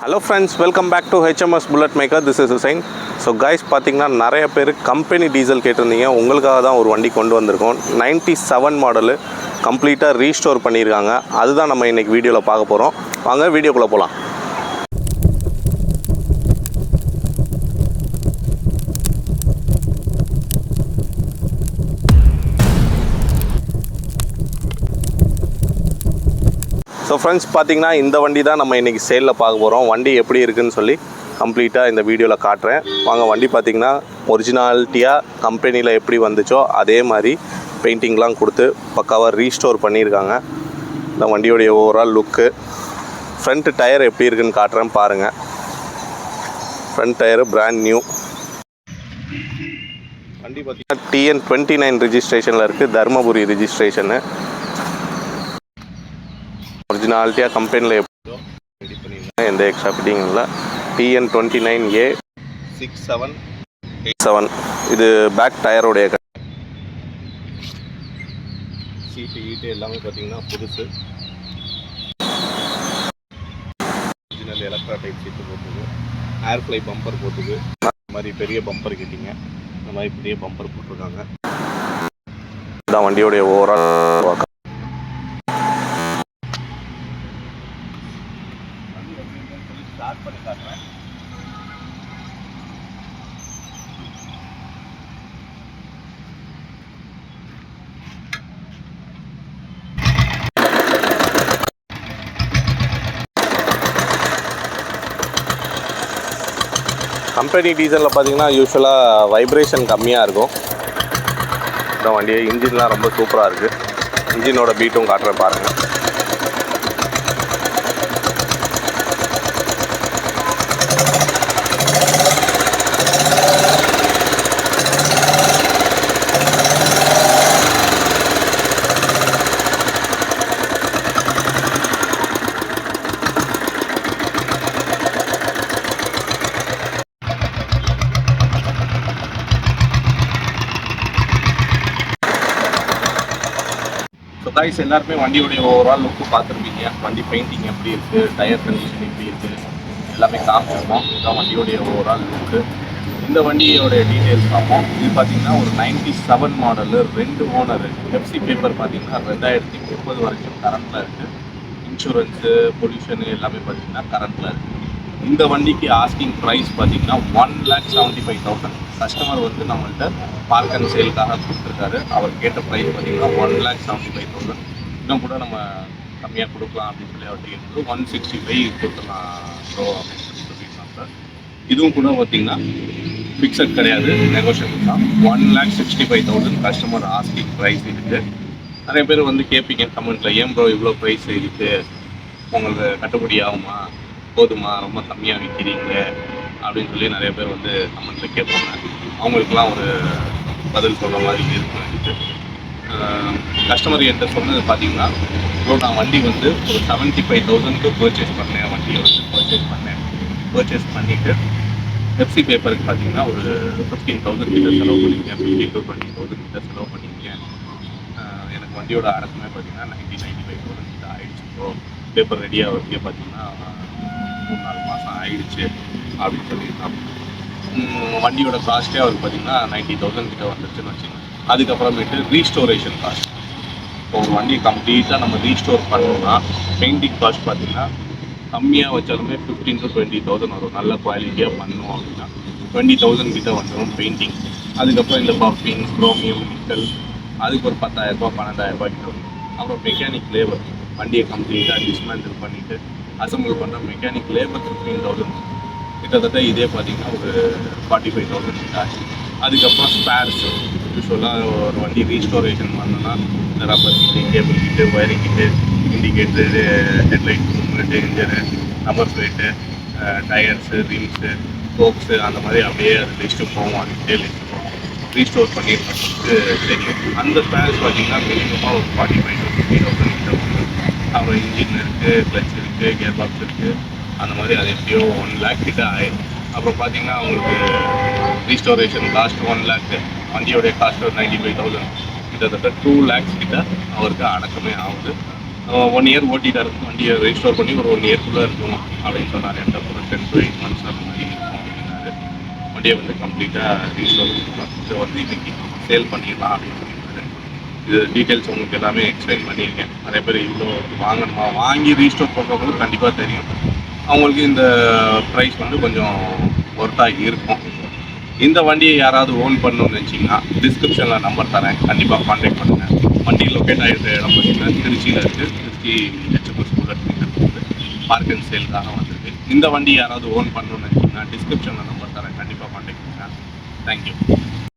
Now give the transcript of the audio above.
Hello friends, welcome back to HMS bullet maker. This is Hussain. So guys, பார்த்தீங்கன்னா நிறைய பேர் company diesel கேட்டிருந்தீங்க. உங்களுக்காக தான் ஒரு வண்டி கொண்டு வந்திருக்கோம். 97 மாடலு கம்ப்ளீட்டாக ரீஸ்டோர் பண்ணியிருக்காங்க. அதுதான் நம்ம இன்றைக்கி வீடியோவில் பார்க்க போகிறோம். வாங்க வீடியோக்குள்ளே போகலாம். ஸோ ஃப்ரெண்ட்ஸ், பார்த்தீங்கன்னா இந்த வண்டி தான் நம்ம இன்றைக்கி சேலில் பார்க்க போகிறோம். வண்டி எப்படி இருக்குதுன்னு சொல்லி கம்ப்ளீட்டாக இந்த வீடியோவில் காட்டுறேன். வாங்க. வண்டி பார்த்திங்கன்னா ஒரிஜினாலிட்டியாக கம்பெனியில் எப்படி வந்துச்சோ அதே மாதிரி பெயிண்டிங்லாம் கொடுத்து பக்காவாக ரீஸ்டோர் பண்ணியிருக்காங்க. இந்த வண்டியோடைய ஓவரால் லுக்கு, ஃப்ரண்ட் டயர் எப்படி இருக்குதுன்னு காட்டுறேன் பாருங்கள். Front tyre brand new. வண்டி பார்த்திங்கன்னா TN 29 ரிஜிஸ்ட்ரேஷனில் இருக்குது. தர்மபுரி ரிஜிஸ்ட்ரேஷனு. ஒரிஜினாலிட்டியாக கம்பெனியில் எப்படியோ ரெடி பண்ணியிருந்தேன். எந்த எக்ஸ்ட்ரா ஃபிட்டிங் இல்லை. TN 29A 6787. இது பேக் டயரோடைய சீட்டு ஈட்டு எல்லாமே பார்த்தீங்கன்னா புதுசு. ஒரிஜினல் எலக்ட்ரா டைப் சீட்டு போட்டுது. ஏர்ஃப்ளை பம்பர் போட்டுது. இந்த மாதிரி பெரிய பம்பர் கிட்டிங்க. இந்த மாதிரி பெரிய பம்பர் போட்டிருக்காங்க. இதுதான் வண்டியோடைய ஓவரால் வாக்கம். ஸ்டார்ட் பண்ணி காட்டுறேன். கம்பெனி டீசலில் பார்த்தீங்கன்னா யூஸ்வலாக வைப்ரேஷன் கம்மியாக இருக்கும். இந்த வண்டியை இன்ஜின்லாம் ரொம்ப சூப்பராக இருக்குது. இன்ஜினோட பீட்டும் காட்டுறேன் பாருங்கள். ஸோ கைஸ், எல்லாருமே வண்டியோடைய ஓவரால் லுக்கு பார்த்துருப்பீங்க. வண்டி பெயிண்டிங் எப்படி இருக்குது, டயர் கண்டிஷன் எப்படி இருக்குது, எல்லாமே காமிச்சிருப்போம். இதுதான் வண்டியோடைய ஓவரால் லுக்கு. இந்த வண்டியோடைய டீட்டெயில்ஸ் பார்ப்போம். இது பார்த்தீங்கன்னா ஒரு 97 மாடலு, 2 ஓனரு. எஃப்சி பேப்பர் பார்த்தீங்கன்னா 2030 வரைக்கும் கரண்ட்டில் இருக்குது. இன்சூரன்ஸு, பொல்யூஷனு எல்லாமே பார்த்தீங்கன்னா கரண்ட்டில் இருக்குது. இந்த வண்டிக்கு ஆஸ்கிங் ப்ரைஸ் பார்த்தீங்கன்னா 1,75,000. கஸ்டமர் வந்து நம்மள்கிட்ட பார்க் அண்ட் சேலுக்காக கொடுத்துருக்காரு. அவர் கேட்ட ப்ரைஸ் பார்த்தீங்கன்னா 1,75,000. இன்னும் கூட நம்ம கம்மியாக கொடுக்கலாம் அப்படின்னு சொல்லி அவர்கிட்ட கேட்டு 165 கொடுத்துடலாம் ப்ரோ அப்படின்னு சொல்லி சொல்லியிருக்காங்க. இதுவும் கூட பார்த்தீங்கன்னா ஃபிக்ஸட் கிடையாது, நெகோஷியபிள் தான். 1,65,000 கஸ்டமர் ஆஸ்கிங் ப்ரைஸ் இருக்குது. நிறைய பேர் வந்து கேட்பீங்க கமெண்ட்டில், ஏன் ப்ரோ இவ்வளோ ப்ரைஸ் இருக்குது, உங்களுக்கு கட்டுப்படி ஆகுமா, போதுமா, ரொம்ப கம்மியாக விற்கிறீங்க அப்படின்னு சொல்லி நிறைய பேர் வந்து கமெண்ட்டில் கேட்பாங்க. அவங்களுக்குலாம் ஒரு பதில் சொல்கிற மாதிரி இருக்குது. கஸ்டமர் என்கிட்ட சொன்னது பார்த்தீங்கன்னா, ப்ரோ நான் வண்டி வந்து ஒரு 75,000க்கு பர்ச்சேஸ் பண்ணேன். வண்டியை வந்து பர்ச்சேஸ் பண்ணிவிட்டு எஃப்சி பேப்பருக்கு பார்த்தீங்கன்னா ஒரு 15,000 கிட்ட செலவு பண்ணிங்க, 15,000 to 20,000 கிட்ட செலவு பண்ணிங்க. எனக்கு வண்டியோட அடக்கமே பார்த்தீங்கன்னா 95,000 கிட்ட ஆகிடுச்சு. ப்ரோ பேப்பர் ரெடியாக வரைக்கே பார்த்தீங்கன்னா 3-4 மாதம் ஆகிடுச்சு அப்படின்னு சொல்லியிருக்காங்க. வண்டியோட காஸ்ட்டே அவருக்கு பார்த்தீங்கன்னா 90,000 கிட்ட வந்துருச்சுன்னு வச்சுக்கோங்க. அதுக்கப்புறமேட்டு ரீஸ்டோரேஷன் காஸ்ட். இப்போ ஒரு வண்டி கம்ப்ளீட்டாக நம்ம ரீஸ்டோர் பண்ணோம்னா பெயிண்டிங் காஸ்ட் பார்த்தீங்கன்னா கம்மியாக வச்சாலுமே 15,000 to 20,000 வரும். நல்ல குவாலிட்டியாக பண்ணோம் அப்படின்னா 20,000 கிட்ட வந்துடும் பெயிண்டிங். அதுக்கப்புறம் இந்த பஃபிங், குரோமியம், நிக்கல், அதுக்கு ஒரு 10,000 ரூபா 12,000 கிட்ட வரும். அப்புறம் மெக்கானிக் லேபர், வண்டியை கம்ப்ளீட்டாக டிஸ்மேண்டில் பண்ணிவிட்டு அசம்பிள் பண்ணுற மெக்கானிக் லேபர் 15,000. கிட்டத்தட்ட இதே பார்த்தீங்கன்னா ஒரு 45,000 கிட்ட ஆச்சு. அதுக்கப்புறம் ஸ்பேர்ஸ், யூஸ்வலாக ஒரு வண்டி ரீஸ்டோரேஷன் பண்ணோன்னா இந்த rubber kit, cable kit, wiring kit, indicator, headlight, danger, number plate, tyres, rims, spokes, அந்த மாதிரி அப்படியே அது லிஸ்ட்டு போகும். அது டீட்டெயில் லிஸ்ட்டு போகும். ரீஸ்டோர் பண்ணியிருக்கிறதுக்கு தெரியும். அந்த ஸ்பேர்ஸ் பார்த்தீங்கன்னா மினிமமாக ஒரு 45,000 to 50,000 கிட்ட வரும். அப்புறம் இன்ஜின் இருக்குது, கிளச் இருக்குது, கியர் பாக்ஸ் இருக்குது. அந்த மாதிரி அது எப்படியோ 1 lakh கிட்ட ஆயிடும். அப்புறம் பார்த்தீங்கன்னா அவங்களுக்கு ரீஸ்டோரேஷன் காஸ்ட் 1 lakh, வண்டியோடைய காஸ்ட் ஒரு 95,000, கிட்டத்தட்ட 2 lakhs கிட்ட அவருக்கு அடக்கமே ஆகுது. 1 இயர் ஓட்டிட்டாரு. வண்டியை ரெஜிஸ்டர் பண்ணி ஒரு 1 இயர்க்குள்ளே இருக்கும் அப்படின்னு சொன்னார். எந்த ஒரு 10 to 8 months அந்த மாதிரி இருக்கும் அப்படின்னாரு. வண்டியை வந்து கம்ப்ளீட்டாக ரீஸ்டோர் பண்ணலாம். இதை வந்து இன்னைக்கு சேல் பண்ணிடலாம் அப்படின்னு சொல்லியிருக்காரு. இது டீட்டெயில்ஸ் உங்களுக்கு எல்லாமே எக்ஸ்பிளைன் பண்ணியிருக்கேன். நிறைய பேர் இவ்வளோ வாங்கணுமா, வாங்கி ரீஸ்டோர் பண்ணுறவங்களுக்கு கண்டிப்பாக தெரியும். அவங்களுக்கு இந்த ப்ரைஸ் வந்து கொஞ்சம் ஒர்த்தாக இருக்கும். இந்த வண்டியை யாராவது ஓன் பண்ணணும்னு நினச்சிங்கன்னா டிஸ்கிரிப்ஷனில் நம்பர் தரேன், கண்டிப்பாக கான்டாக்ட் பண்ணுங்கள். வண்டி லொக்கேட் ஆகிருக்க இடம் பார்த்தீங்கன்னா திருச்சியில் இருக்குது. திருச்சி ஹெச்எம்எஸ் புல்லட் வந்து பார்க் அண்ட் சேலுக்காக வந்திருக்கு. இந்த வண்டி யாராவது ஓன் பண்ணணும்னு நினச்சிங்கன்னா டிஸ்கிரிப்ஷனில் நம்பர் தரேன், கண்டிப்பாக கான்டாக்ட் பண்ணுங்கள். தேங்க்யூ.